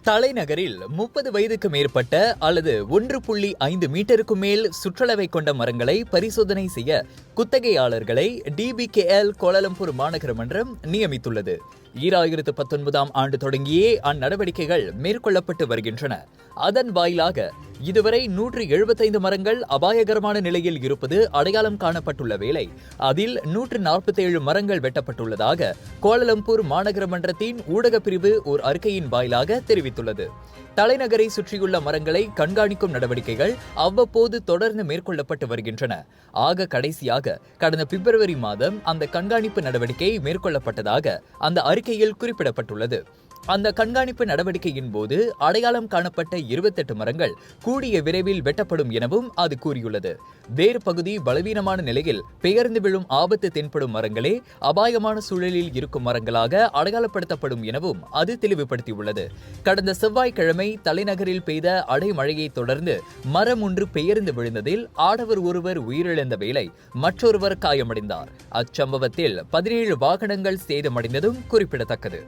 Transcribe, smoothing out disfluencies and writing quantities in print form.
தலைநகரில் 30 வயதுக்கு மேற்பட்ட அல்லது 1.5 மீட்டருக்கு மேல் சுற்றளவை கொண்ட மரங்களை பரிசோதனை செய்ய குத்தகையாளர்களை DBKL கோலாலம்பூர் மாநகர மன்றம் நியமித்துள்ளது. 2019ஆம் ஆண்டு தொடங்கியே அந்நடவடிக்கைகள் மேற்கொள்ளப்பட்டு வருகின்றன. அதன் வாயிலாக இதுவரை 175 மரங்கள் அபாயகரமான நிலையில் இருப்பது அடையாளம் காணப்பட்டுள்ள வேளை அதில் 147 மரங்கள் வெட்டப்பட்டுள்ளதாக கோலாலம்பூர் மாநகர மன்றத்தின் ஊடகப் பிரிவு ஓர் அறிக்கையின் வாயிலாக தெரிவித்துள்ளது. தலைநகரை சுற்றியுள்ள மரங்களை கண்காணிக்கும் நடவடிக்கைகள் அவ்வப்போது தொடர்ந்து மேற்கொள்ளப்பட்டு வருகின்றன. ஆக கடைசியாக கடந்த பிப்ரவரி மாதம் அந்த கண்காணிப்பு நடவடிக்கை மேற்கொள்ளப்பட்டதாக அந்த அறிக்கையில் குறிப்பிடப்பட்டுள்ளது. அந்த கண்காணிப்பு நடவடிக்கையின் போது அடையாளம் காணப்பட்ட 28 மரங்கள் கூடிய விரைவில் வெட்டப்படும் எனவும் அது கூறியுள்ளது. வேறு பகுதி பலவீனமான நிலையில் பெயர்ந்து விழும் ஆபத்து தென்படும் மரங்களே அபாயமான சூழலில் இருக்கும் மரங்களாக அடையாளப்படுத்தப்படும் எனவும் அது தெளிவுபடுத்தியுள்ளது. கடந்த செவ்வாய்க்கிழமை தலைநகரில் பெய்த அடைமழையை தொடர்ந்து மரம் ஒன்று பெயர்ந்து விழுந்ததில் ஆடவர் ஒருவர் உயிரிழந்த வேளை மற்றொருவர் காயமடைந்தார். அச்சம்பவத்தில் 17 வாகனங்கள் சேதமடைந்ததும் குறிப்பிடத்தக்கது.